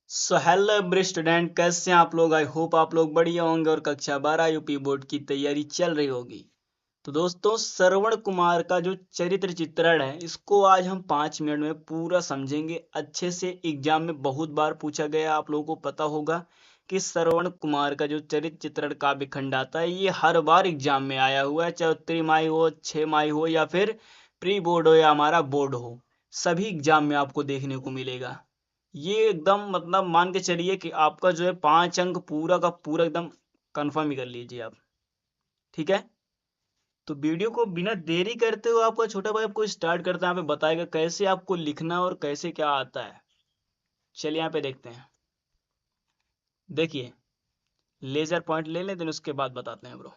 So hello every student, कैसे हैं आप लोग। आई होप आप लोग बढ़िया होंगे और कक्षा 12 यूपी बोर्ड की तैयारी चल रही होगी। तो दोस्तों, श्रवण कुमार का जो चरित्र चित्रण है, इसको आज हम 5 मिनट में पूरा समझेंगे अच्छे से। एग्जाम में बहुत बार पूछा गया, आप लोगों को पता होगा कि श्रवण कुमार का जो चरित्र चित्रण काव्य खंड आता है, ये हर बार एग्जाम में आया हुआ है, चाहे उत्तरी माई हो, 6 माई हो या फिर प्री बोर्ड हो या हमारा बोर्ड हो, सभी एग्जाम में आपको देखने को मिलेगा। ये एकदम मतलब मान के चलिए कि आपका जो है 5 अंक पूरा का पूरा एकदम कंफर्म ही कर लीजिए आप। ठीक है, तो वीडियो को बिना देरी करते हुए आपका छोटा भाई आपको स्टार्ट करता है, यहाँ पे बताएगा कैसे आपको लिखना और कैसे क्या आता है। चलिए यहाँ पे देखते हैं। देखिए, लेजर पॉइंट ले लें, देन उसके बाद बताते हैं ब्रो।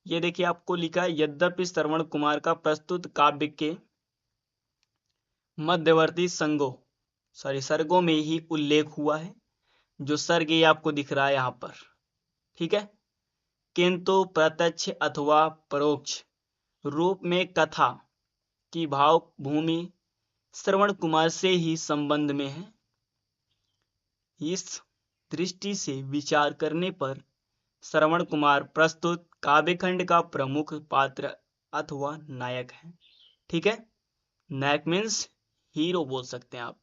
ये देखिए, आपको लिखा है, यद्यपि श्रवण कुमार का प्रस्तुत काव्य के मध्यवर्ती सर्गों में ही उल्लेख हुआ है। जो सर्ग ये आपको दिख रहा है यहाँ पर, ठीक है, किंतु प्रत्यक्ष अथवा परोक्ष रूप में कथा की भाव भूमि श्रवण कुमार से ही संबंध में है। इस दृष्टि से विचार करने पर श्रवण कुमार प्रस्तुत काव्यखंड का प्रमुख पात्र अथवा नायक है। ठीक है, नायक मीन्स हीरो बोल सकते हैं आप।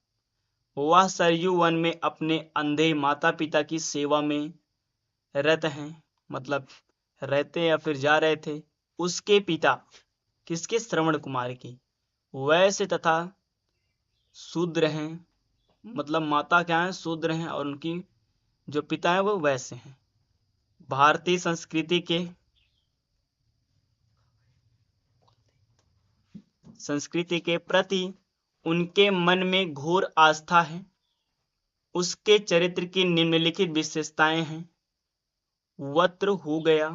वह सरयू वन में अपने अंधे माता पिता की सेवा में रत हैं, मतलब रहते या फिर जा रहे थे। उसके पिता, किसके, श्रवण कुमार की, वैसे तथा शूद्र हैं, मतलब माता क्या है, शूद्र हैं, और उनकी जो पिता है वो वैसे हैं। भारतीय संस्कृति के प्रति उनके मन में घोर आस्था है। उसके चरित्र की निम्नलिखित विशेषताएं हैं। वक्र हो गया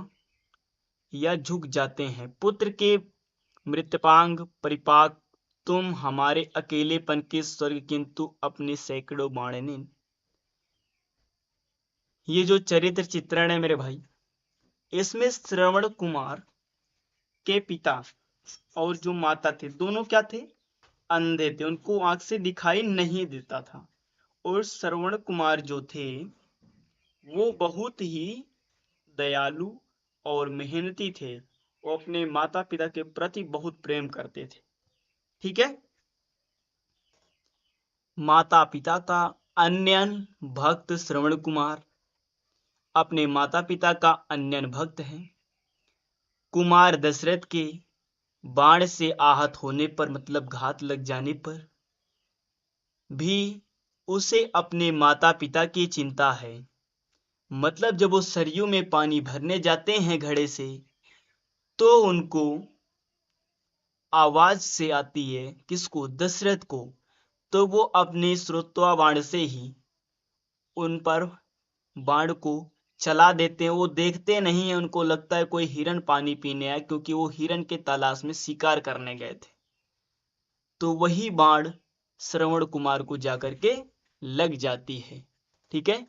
या झुक जाते हैं, पुत्र के मृतपांग परिपाक, तुम हमारे अकेलेपन के स्वर्ग किंतु अपने सैकड़ों बाणने। ये जो चरित्र चित्रण है मेरे भाई, इसमें श्रवण कुमार के पिता और जो माता थे, दोनों क्या थे, अंधे थे, उनको आंख से दिखाई नहीं देता था। और श्रवण कुमार जो थे वो बहुत ही दयालु और मेहनती थे। वो अपने माता पिता के प्रति बहुत प्रेम करते थे। ठीक है, माता पिता का अन्यन भक्त श्रवण कुमार अपने माता पिता का अन्यन भक्त है। कुमार दशरथ के बाण से आहत होने पर, मतलब घात लग जाने पर भी उसे अपने माता पिता की चिंता है। मतलब जब वो सरयू में पानी भरने जाते हैं घड़े से, तो उनको आवाज से आती है, किसको, दशरथ को, तो वो अपने श्रुत्वा बाण से ही उन पर बाण को चला देते हैं। वो देखते नहीं है, उनको लगता है कोई हिरन पानी पीने आए, क्योंकि वो हिरन के तलाश में शिकार करने गए थे। तो वही बाण श्रवण कुमार को जाकर के लग जाती है। ठीक है,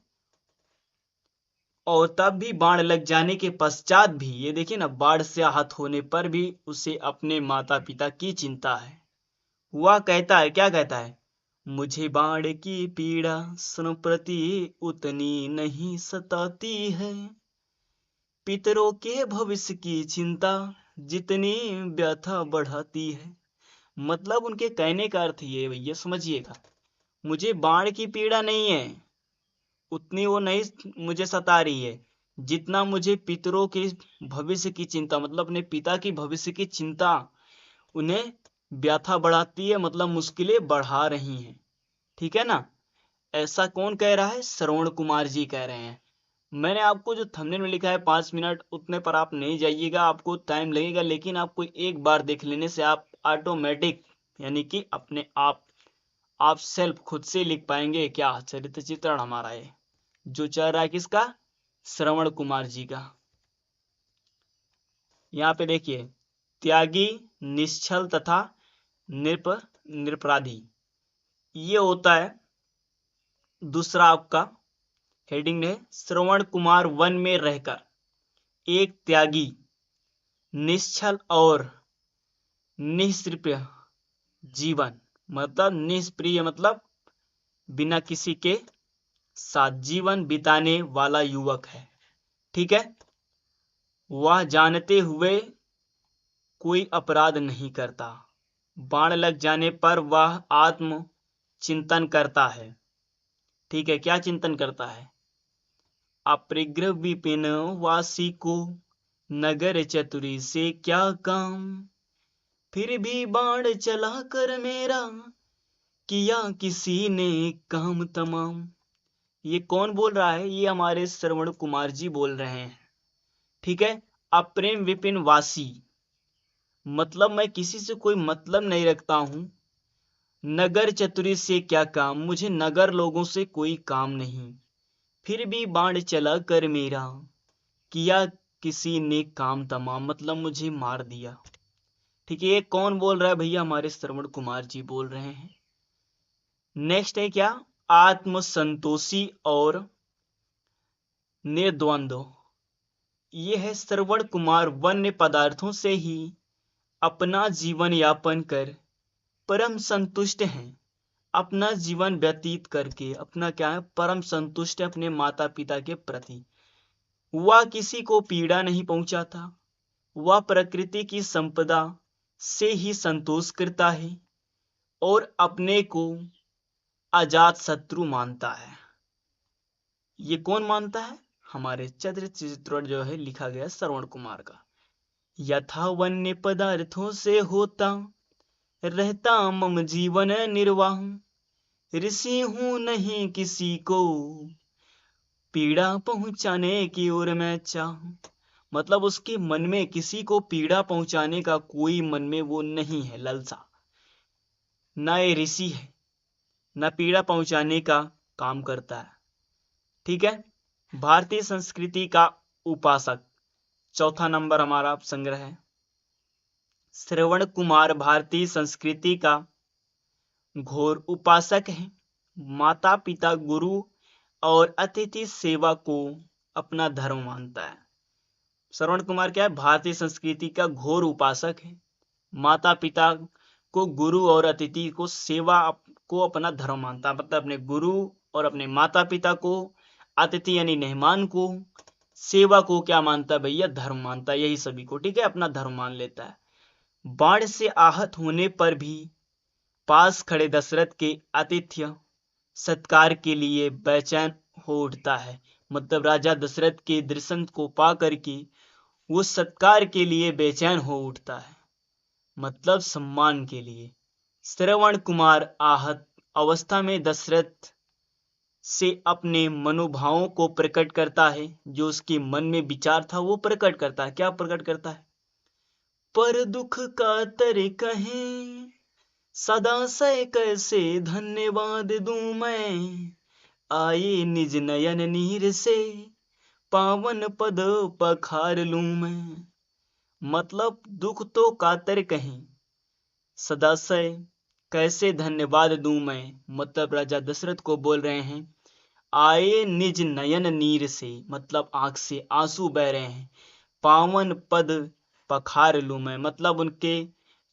और तब भी बाण लग जाने के पश्चात भी, ये देखिए ना, बाढ़ से आहत होने पर भी उसे अपने माता पिता की चिंता है। वह कहता है, क्या कहता है, मुझे बाण की पीड़ा संप्रति उतनी नहीं सताती है, पितरों के भविष्य की चिंता जितनी व्यथा बढ़ाती है। मतलब उनके कहने का अर्थ ये भैया समझिएगा, मुझे बाण की पीड़ा नहीं है, उतनी वो नहीं मुझे सता रही है, जितना मुझे पितरों के भविष्य की चिंता, मतलब अपने पिता की भविष्य की चिंता उन्हें व्यथा बढ़ाती है, मतलब मुश्किलें बढ़ा रही हैं। ठीक है ना, ऐसा कौन कह रहा है, श्रवण कुमार जी कह रहे हैं। मैंने आपको जो थंबनेल में लिखा है 5 मिनट, उतने पर आप नहीं जाइएगा, आपको टाइम लगेगा, लेकिन आपको एक बार देख लेने से आप ऑटोमेटिक, यानी कि अपने आप सेल्फ खुद से लिख पाएंगे क्या, चरित्र चित्रण हमारा है जो चल रहा है, किसका, श्रवण कुमार जी का। यहाँ पे देखिए, त्यागी, निश्चल तथा निरपराधी, ये होता है दूसरा आपका हेडिंग है। श्रवण कुमार वन में रहकर एक त्यागी, निश्चल और निष्प्रिय जीवन, मतलब निष्प्रिय मतलब बिना किसी के साथ जीवन बिताने वाला युवक है। ठीक है, वह जानते हुए कोई अपराध नहीं करता। बाण लग जाने पर वह आत्म चिंतन करता है। ठीक है, क्या चिंतन करता है? अपरिग्रह विपिन वासी को नगर चतुरी से क्या काम, फिर भी बाण चला कर मेरा किया किसी ने काम तमाम। ये कौन बोल रहा है? ये हमारे श्रवण कुमार जी बोल रहे हैं। ठीक है, अप्रेम विपिन वासी मतलब मैं किसी से कोई मतलब नहीं रखता हूं। नगर चतुरी से क्या काम, मुझे नगर लोगों से कोई काम नहीं। फिर भी बाण चला कर मेरा किया किसी ने काम तमाम, मतलब मुझे मार दिया। ठीक है, ये कौन बोल रहा है भैया? हमारे श्रवण कुमार जी बोल रहे हैं। नेक्स्ट है क्या? आत्मसंतोषी और निर्द्वंद्व। ये है श्रवण कुमार वन्य पदार्थों से ही अपना जीवन यापन कर परम संतुष्ट हैं। अपना जीवन व्यतीत करके अपना क्या है? परम संतुष्ट है अपने माता पिता के प्रति। वह किसी को पीड़ा नहीं पहुंचाता। वह प्रकृति की संपदा से ही संतोष करता है और अपने को अजात शत्रु मानता है। ये कौन मानता है? हमारे चित्रण जो है लिखा गया श्रवण कुमार का। यथा वन्य पदार्थों से होता रहता मम जीवन निर्वाह, ऋषि हूं नहीं किसी को पीड़ा पहुंचाने की ओर मैं चाहूं। मतलब उसके मन में किसी को पीड़ा पहुंचाने का कोई मन में वो नहीं है लालसा। न ये ऋषि है, न पीड़ा पहुंचाने का काम करता है। ठीक है, भारतीय संस्कृति का उपासक। चौथा नंबर हमारा संग्रह है। श्रवण कुमार भारतीय संस्कृति का घोर उपासक है। माता पिता गुरु और अतिथि सेवा को अपना धर्म मानता है। श्रवण कुमार क्या है? भारतीय संस्कृति का घोर उपासक है। माता पिता को गुरु और अतिथि को सेवा को अपना धर्म मानता है। मतलब अपने गुरु और अपने माता पिता को, अतिथि यानी मेहमान को, सेवा को क्या मानता है भैया? धर्म मानता है। यही सभी को ठीक है अपना धर्म मान लेता है। बाण से आहत होने पर भी पास खड़े दशरथ के आतिथ्य सत्कार के लिए बेचैन हो उठता है। मतलब राजा दशरथ के दर्शन को पा करके वो सत्कार के लिए बेचैन हो उठता है, मतलब सम्मान के लिए। श्रवण कुमार आहत अवस्था में दशरथ से अपने मनोभावों को प्रकट करता है। जो उसके मन में विचार था वो प्रकट करता है। क्या प्रकट करता है? पर दुख का तर कहें सदा से कैसे धन्यवाद दूं मैं, आए निज नयन नीर से पावन पद पखार लूं मैं। मतलब दुख तो कातर कहीं, सदा से कैसे धन्यवाद दूं मैं। मतलब राजा दशरथ को बोल रहे हैं आए निज नयन नीर से, मतलब आंख से आंसू बह रहे हैं। पावन पद पखार लूं मैं, मतलब उनके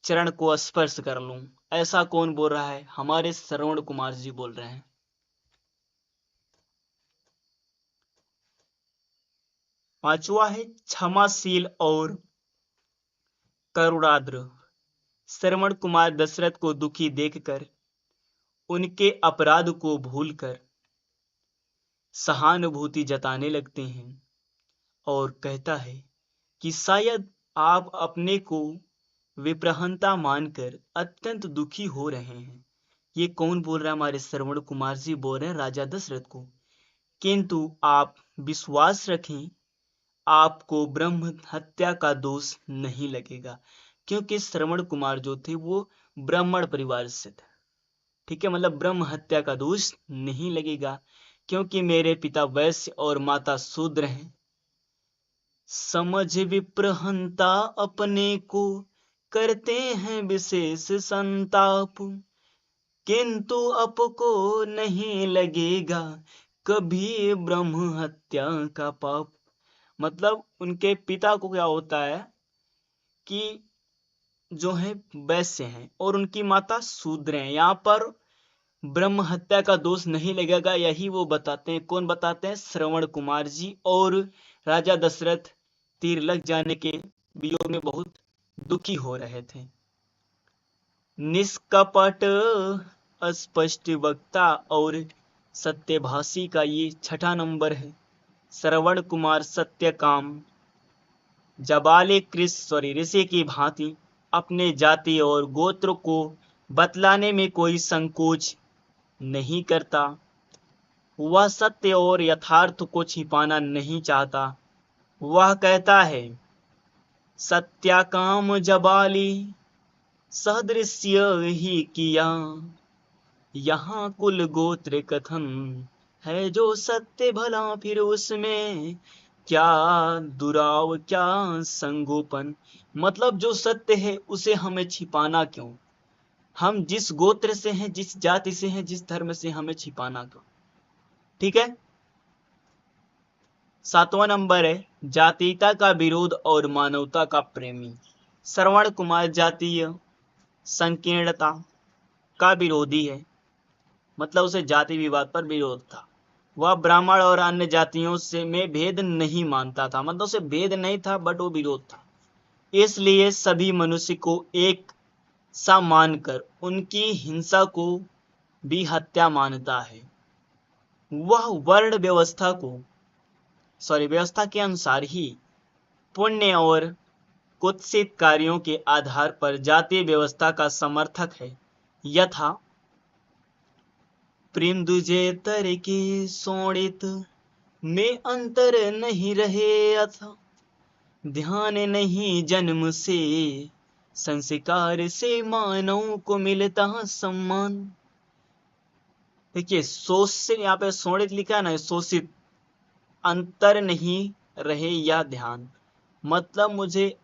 चरण को स्पर्श कर लूं। ऐसा कौन बोल रहा है? हमारे श्रवण कुमार जी बोल रहे हैं। पांचवा है क्षमाशील और करुणाद्र। श्रवण कुमार दशरथ को दुखी देखकर उनके अपराध को भूलकर सहानुभूति जताने लगते हैं और कहता है कि शायद आप अपने को विप्रहंता मानकर अत्यंत दुखी हो रहे हैं। ये कौन बोल रहा है? हमारे श्रवण कुमार जी बोल रहे हैं राजा दशरथ को। किंतु आप विश्वास रखें, आपको ब्रह्म हत्या का दोष नहीं लगेगा, क्योंकि श्रवण कुमार जो थे वो ब्राह्मण परिवार से थे। ठीक है, मतलब ब्रह्म हत्या का दोष नहीं लगेगा, क्योंकि मेरे पिता वैश्य और माता शूद्र हैं। समझ विप्रहंता अपने को करते हैं विशेष संताप, किंतु आपको नहीं लगेगा कभी ब्रह्म हत्या का पाप। मतलब उनके पिता को क्या होता है कि जो है वैश्य हैं और उनकी माता शूद्र हैं। यहाँ पर ब्रह्म हत्या का दोष नहीं लगेगा, यही वो बताते हैं। कौन बताते हैं? श्रवण कुमार जी। और राजा दशरथ तीर लग जाने के वियोग में बहुत दुखी हो रहे थे। निष्कपट अस्पष्ट वक्ता और सत्यभाषी का ये 6ठा नंबर है। श्रवण कुमार सत्यकाम जबाले ऋषि की भांति अपने जाति और गोत्र को बतलाने में कोई संकोच नहीं करता। वह सत्य और यथार्थ को छिपाना नहीं चाहता। वह कहता है, सत्याकाम जबाली सदृश्य ही किया, यहाँ कुल गोत्र कथन है जो सत्य भला, फिर उसमें क्या दुराव क्या संगोपन। मतलब जो सत्य है उसे हमें छिपाना क्यों? हम जिस गोत्र से हैं, जिस जाति से हैं, जिस धर्म से, हमें छिपाना क्यों? ठीक है। 7वां नंबर है जातीयता का विरोध और मानवता का प्रेमी। श्रवण कुमार जातीय संकीर्णता का विरोधी है, मतलब उसे जाति विवाद पर विरोध था। वह ब्राह्मण और अन्य जातियों से में भेद नहीं मानता था, मतलब उसे भेद नहीं था बट वो विरोध था। इसलिए सभी मनुष्य को एक सा मानकर उनकी हिंसा को भी हत्या मानता है। वह वर्ण व्यवस्था के अनुसार ही पुण्य और कुत्सित कार्यों के आधार पर जातीय व्यवस्था का समर्थक है। यथा प्रेम दूजे तर के सोणित में अंतर नहीं रहे, अथा ध्यान नहीं जन्म से संस्कार से मानव को मिलता सम्मान। देखिए शोषित, यहाँ पे शोणित लिखा है ना, शोषित, अंतर नहीं रहे या ध्यान, मतलब मुझे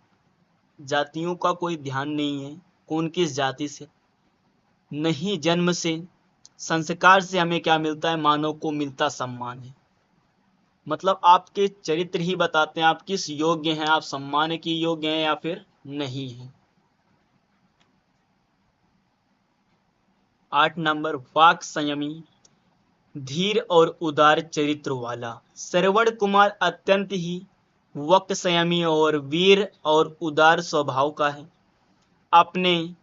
जातियों का कोई ध्यान नहीं है, कौन किस जाति से नहीं, जन्म से संस्कार से हमें क्या मिलता है? मानव को मिलता सम्मान है। मतलब आपके चरित्र ही बताते हैं आप किस योग्य हैं, आप सम्मान के योग्य हैं या फिर नहीं हैं। 8 नंबर वाक संयमी धीर और उदार चरित्र वाला। श्रवण कुमार अत्यंत ही वक्त संयमी और वीर और उदार स्वभाव का है। अपने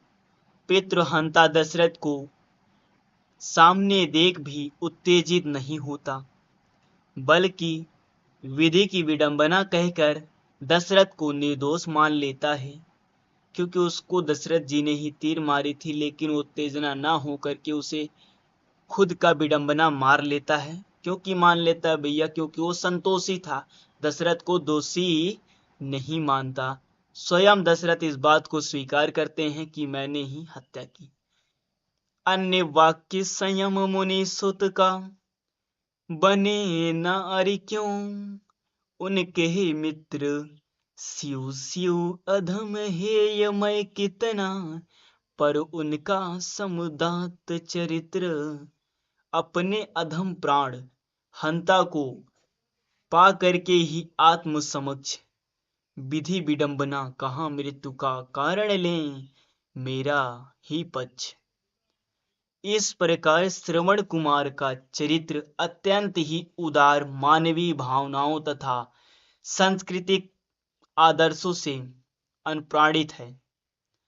पितृहंता दशरथ को सामने देख भी उत्तेजित नहीं होता, बल्कि विधि की विडंबना कहकर दशरथ को निर्दोष मान लेता है, क्योंकि उसको दशरथ जी ने ही तीर मारी थी, लेकिन उत्तेजना ना होकर के उसे खुद का विडंबना मार लेता है। क्योंकि मान लेता है भैया, क्योंकि वो संतोषी था, दशरथ को दोषी नहीं मानता। स्वयं दशरथ इस बात को स्वीकार करते हैं कि मैंने ही हत्या की। अन्य वाक्य संयम मुनि सुत का बने नारी क्यों, उनके ही मित्र स्यु स्यु अधम हेय मैं कितना, पर उनका समुदात चरित्र। अपने अधम प्राण हंता को पा करके ही आत्म समक्ष विधि विडंबना कहाँ मृत्यु का कारण लें, मेरा ही पक्ष। इस प्रकार श्रवण कुमार का चरित्र अत्यंत ही उदार मानवीय भावनाओं तथा सांस्कृतिक आदर्शों से अनुप्राणित है।